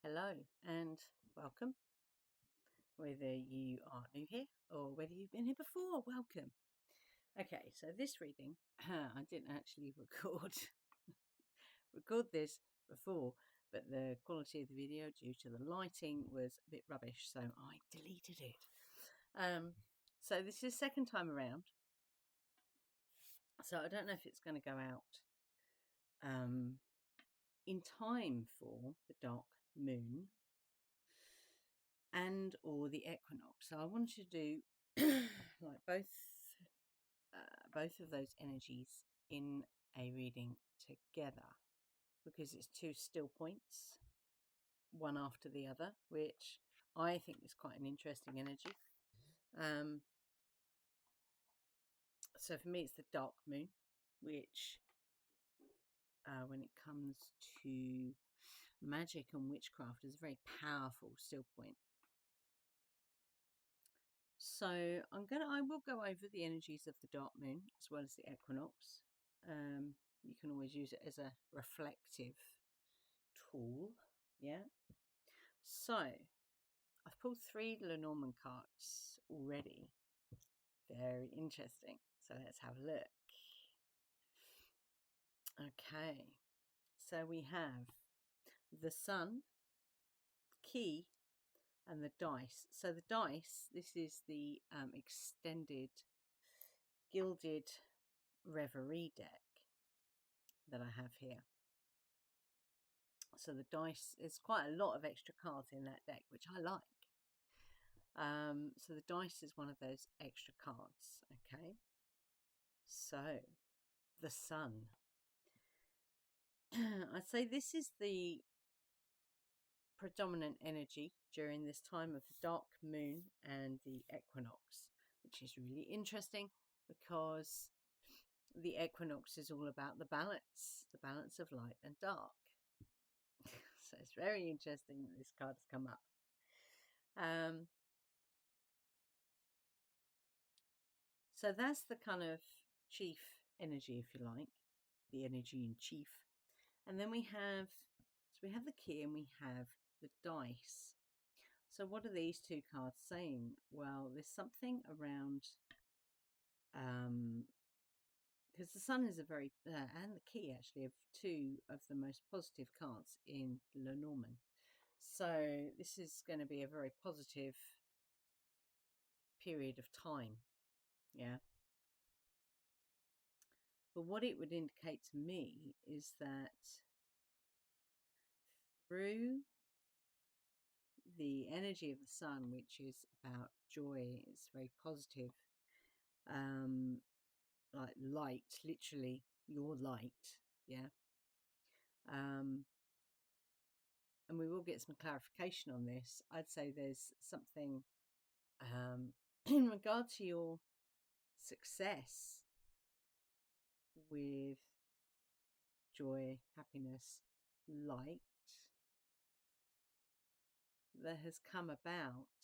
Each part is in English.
Hello and welcome. Whether you are new here or whether you've been here before, welcome. Okay, so this reading, I didn't actually record this before, but the quality of the video due to the lighting was a bit rubbish, so I deleted it. So this is the second time around. So I don't know if it's going to go out in time for the dark moon and or the equinox. So I wanted to do like both of those energies in a reading together because it's two still points, one after the other, which I think is quite an interesting energy. So for me, it's the dark moon, which when it comes to magic and witchcraft is a very powerful still point. So I will go over the energies of the dark moon as well as the equinox. You can always use it as a reflective tool. Yeah. So I've pulled 3 Lenormand cards already. Very interesting. So let's have a look. Okay. So we have the sun, key, and the dice. So the dice, this is the extended gilded reverie deck that I have here. So the dice, there's quite a lot of extra cards in that deck, which I like. So the dice is one of those extra cards. Okay. So the sun. I'd say this is the predominant energy during this time of the dark moon and the equinox, which is really interesting because the equinox is all about the balance of light and dark. So it's very interesting that this card has come up. So that's the kind of chief energy, if you like, the energy in chief. And then we have the key and we have the dice. So what are these two cards saying? Well, there's something around, because the sun is a very, and the key actually, of 2 of the most positive cards in Lenormand. So this is going to be a very positive period of time. Yeah. But what it would indicate to me is that through the energy of the sun, which is about joy, it's very positive, like light, literally your light, yeah. And we will get some clarification on this. I'd say there's something in regard to your success with joy, happiness, light that has come about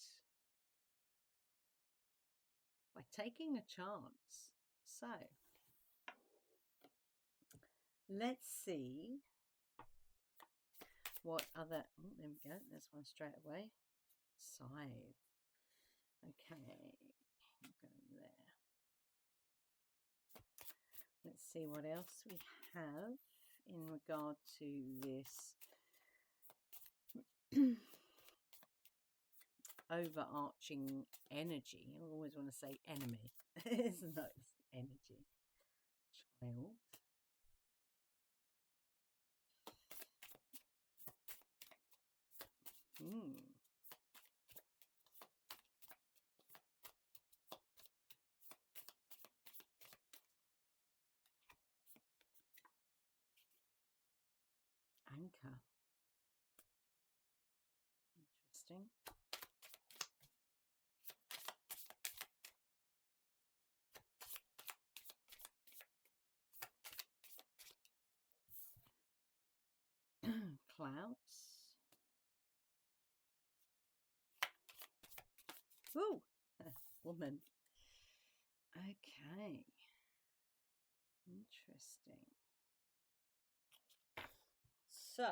by taking a chance. So let's see what other, oh, there we go, there's one straight away. Scythe. Okay, I'm going there. Let's see what else we have in regard to this overarching energy. I always want to say enemy. It's not energy. Child. Anchor. Interesting. Clouds. Ooh, woman. Okay. Interesting. So,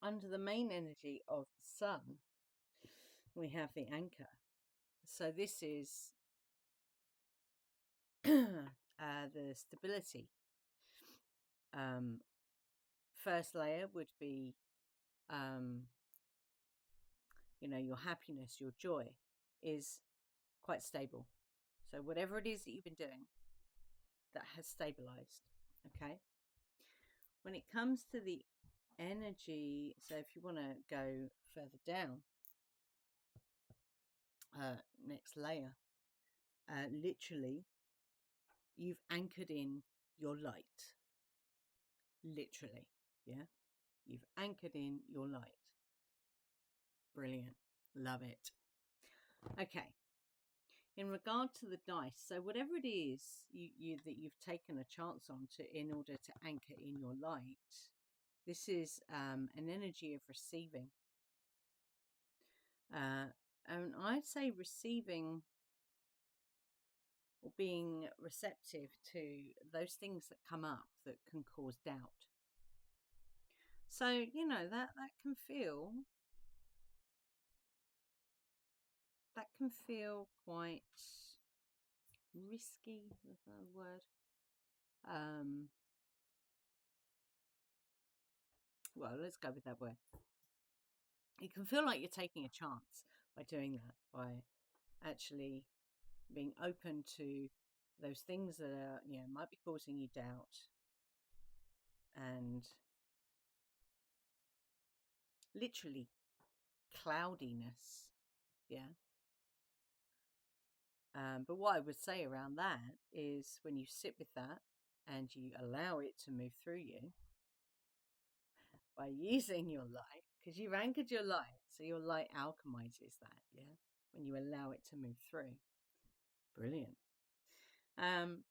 under the main energy of the sun, we have the anchor. So this is the stability. First layer would be, your happiness, your joy is quite stable. So whatever it is that you've been doing, that has stabilized. Okay. When it comes to the energy, so if you want to go further down, next layer, literally, you've anchored in your light. Literally, yeah. You've anchored in your light. Brilliant. Love it. Okay. In regard to the dice, so whatever it is that you've taken a chance on in order to anchor in your light, this is an energy of receiving. And I'd say receiving or being receptive to those things that come up that can cause doubt. So, that can feel quite risky, is that a word? Well, let's go with that word. It can feel like you're taking a chance by doing that, by actually being open to those things that are, might be causing you doubt, and literally cloudiness. Yeah. But what I would say around that is when you sit with that and you allow it to move through you by using your light, because you've anchored your light, so your light alchemizes that, yeah, when you allow it to move through. Brilliant. And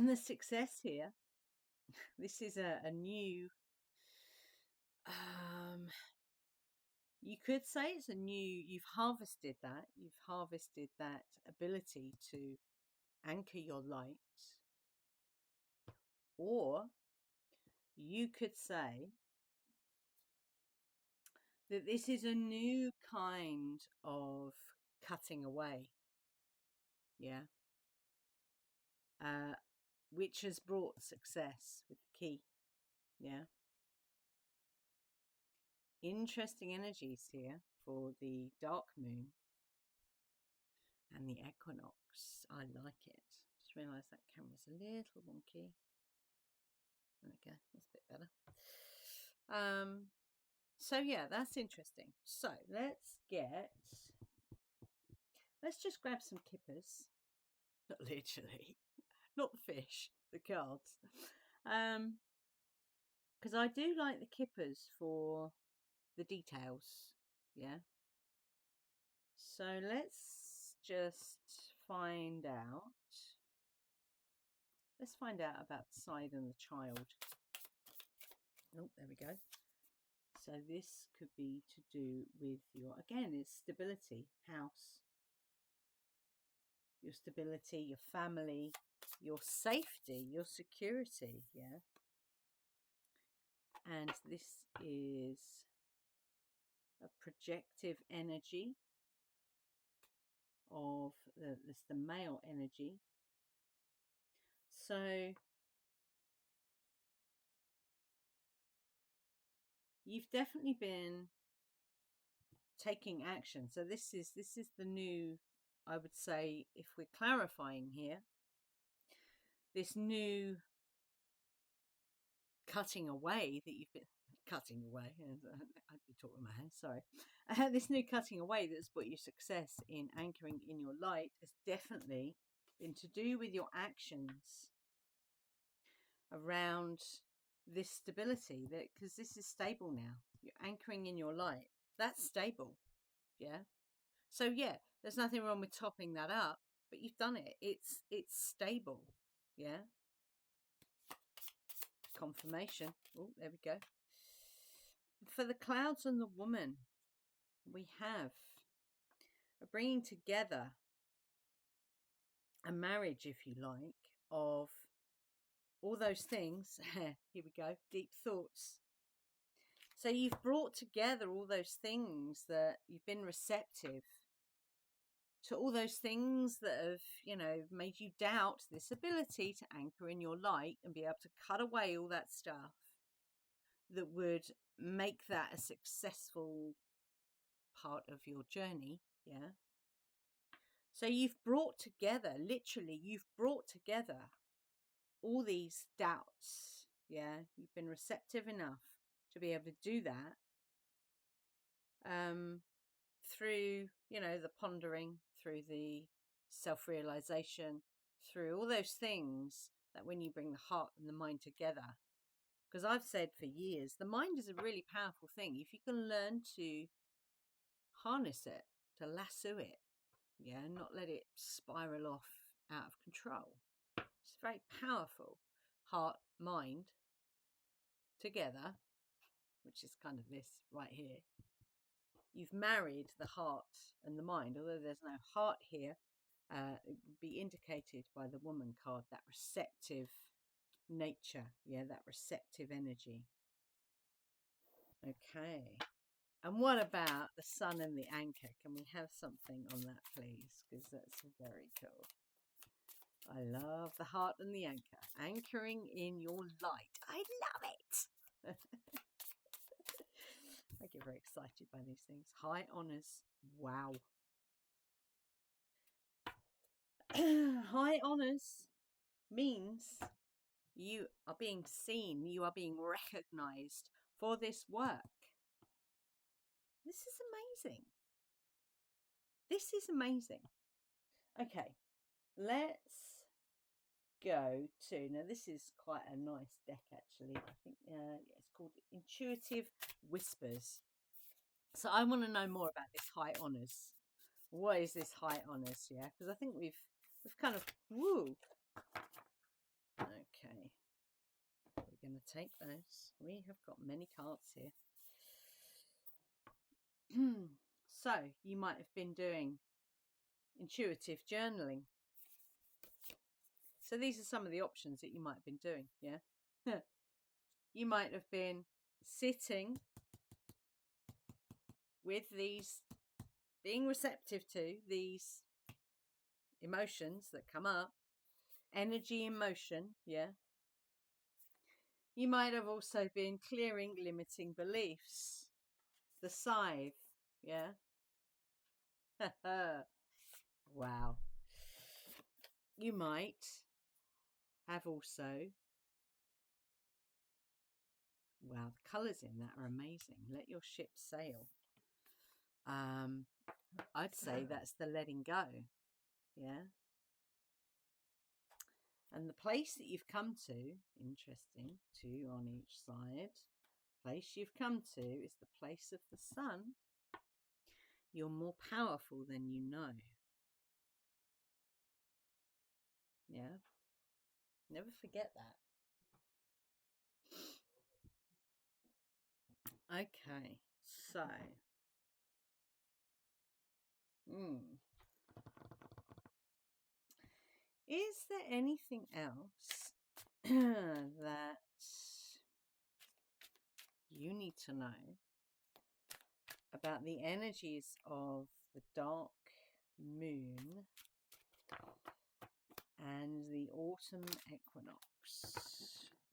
the success here, this is a new, you could say it's a new, you've harvested that ability to anchor your light. Or you could say that this is a new kind of cutting away, yeah, which has brought success with the key, yeah. Interesting energies here for the dark moon and the equinox. I like it. Just realised that camera's a little wonky. There we go, that's a bit better. So yeah, that's interesting. So let's just grab some kippers. Not literally, not the fish, the cards. Because I do like the kippers for the details. Yeah. So let's just find out. Let's find out about the side and the child. Oh, there we go. So this could be to do with your, again, it's stability, house. Your stability, your family, your safety, your security, yeah. And this is a projective energy of the male energy. So you've definitely been taking action. So this is the new, I would say, if we're clarifying here, this new cutting away that you've been cutting away. I'd be talking my hands, sorry. This new cutting away that's brought you success in anchoring in your light has definitely been to do with your actions around this stability, that because this is stable now. You're anchoring in your light. That's stable. Yeah. So yeah, there's nothing wrong with topping that up, but you've done it. It's stable. Yeah. Confirmation. Oh, there we go. For the clouds and the woman, we have a bringing together, a marriage, if you like, of all those things. Here we go. Deep thoughts. So you've brought together all those things that you've been receptive to, all those things that have, you know, made you doubt this ability to anchor in your light and be able to cut away all that stuff that would make that a successful part of your journey. Yeah. So you've brought together, literally, you've brought together all these doubts. Yeah. You've been receptive enough to be able to do that. Through, you know, the pondering, through the self-realization, through all those things that when you bring the heart and the mind together, because I've said for years, the mind is a really powerful thing. If you can learn to harness it, to lasso it, yeah, not let it spiral off out of control. It's very powerful. Heart, mind together, which is kind of this right here. You've married the heart and the mind, although there's no heart here. It would be indicated by the woman card, that receptive nature. Yeah, that receptive energy. Okay. And what about the sun and the anchor? Can we have something on that, please? Because that's very cool. I love the heart and the anchor. Anchoring in your light. I love it. I get very excited by these things. High honors. Wow. High honors means you are being seen, you are being recognized for this work. This is amazing. This is amazing. Okay, let's go to, now this is quite a nice deck actually. I think it's called Intuitive Whispers. So I want to know more about this high honors. What is this high honors? Yeah, because I think we've kind of, woo. Okay, we're going to take those. We have got many cards here. So you might have been doing intuitive journaling. So these are some of the options that you might have been doing. Yeah. You might have been sitting with these, being receptive to these emotions that come up, energy in motion. Yeah. You might have also been clearing limiting beliefs, the scythe. Yeah. Wow. You might have also, wow, the colours in that are amazing. Let your ship sail. I'd say that's the letting go. Yeah. And the place that you've come to, interesting, two on each side. Place you've come to is the place of the sun. You're more powerful than you know. Yeah. Never forget that. Okay. So. Is there anything else that you need to know about the energies of the dark moon and the autumn equinox?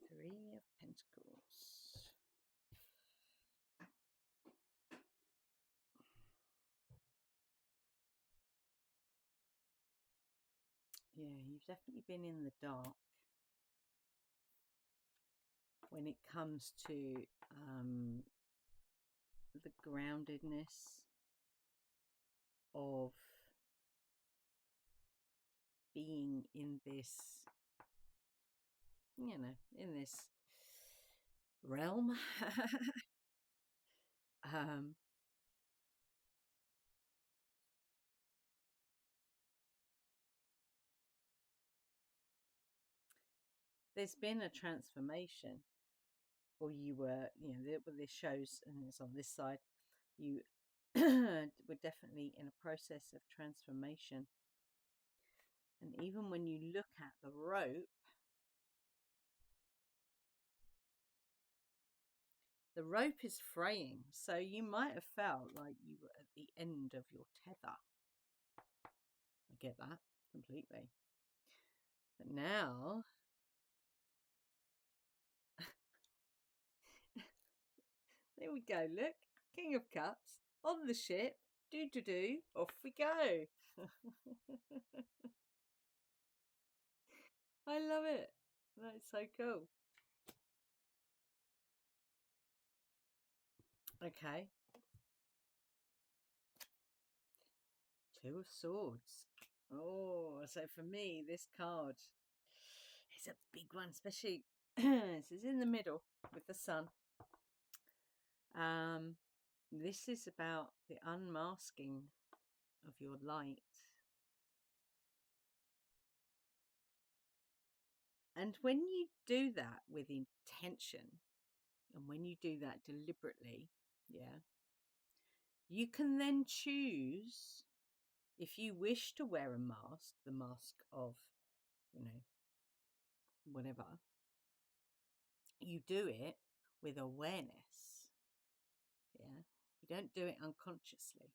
Three of Pentacles. Yeah, you've definitely been in the dark when it comes to the groundedness of being in this, you know, in this realm. There's been a transformation, or you were, you know, this shows, and it's on this side, you were definitely in a process of transformation. And even when you look at the rope The rope is fraying, so you might have felt like you were at the end of your tether. I get that completely. But now, there we go, look. King of Cups on the ship. Do, off we go. I love it. That's so cool. Okay. Two of Swords. Oh, so for me, this card is a big one, especially this is in the middle with the sun. This is about the unmasking of your light. And when you do that with intention, and when you do that deliberately, yeah, you can then choose if you wish to wear a mask, the mask of, whatever, you do it with awareness. Yeah, you don't do it unconsciously.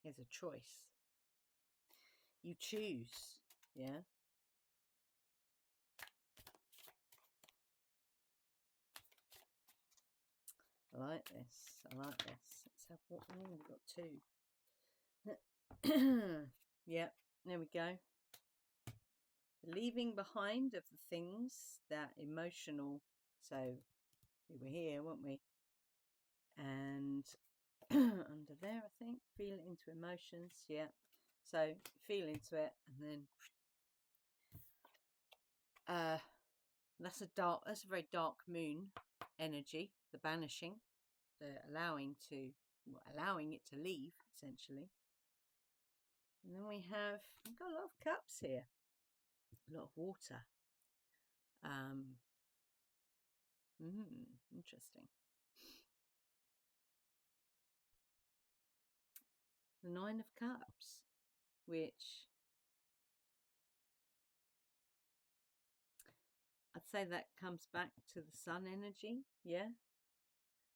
There's a choice. You choose. Yeah. I like this. I like this. Let's have what? Oh, we've got two. Yep. There we go. The leaving behind of the things that emotional. So we were here, weren't we? And under there, I think, feel into emotions. Yeah. So feel into it, and then that's a very dark moon energy. The banishing, the allowing it to leave, essentially. And then we've got a lot of cups here, a lot of water. Interesting. The Nine of Cups, which I'd say that comes back to the sun energy, yeah?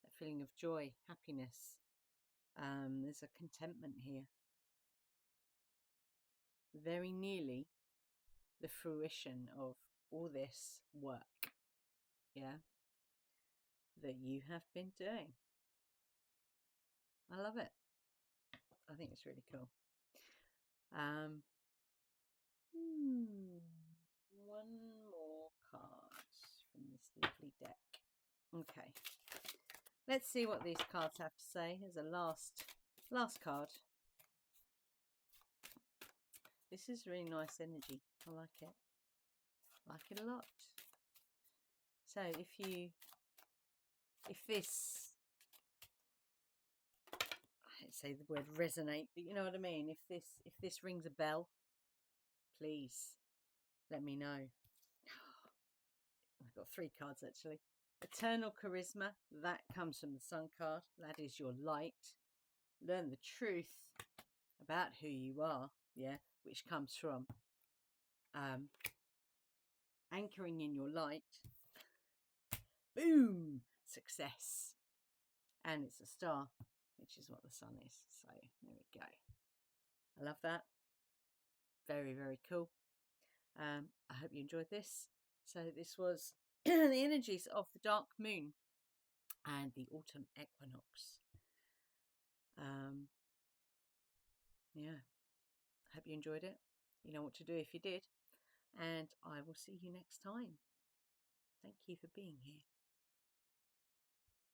That feeling of joy, happiness. There's a contentment here. Very nearly the fruition of all this work, yeah, that you have been doing. I love it. I think it's really cool. One more card from this lovely deck. Okay, let's see what these cards have to say. Here's a last card. This is really nice energy. I like it. I like it a lot. So if this, I don't say the word resonate, but you know what I mean. If this rings a bell, please let me know. I've got three cards actually. Eternal charisma, that comes from the Sun card. That is your light. Learn the truth about who you are, yeah, which comes from anchoring in your light. Boom! Success. And it's a star, which is what the sun is. So there we go. I love that. Very, very cool. I hope you enjoyed this. So this was the energies of the dark moon and the autumn equinox. Yeah, I hope you enjoyed it. You know what to do if you did. And I will see you next time. Thank you for being here.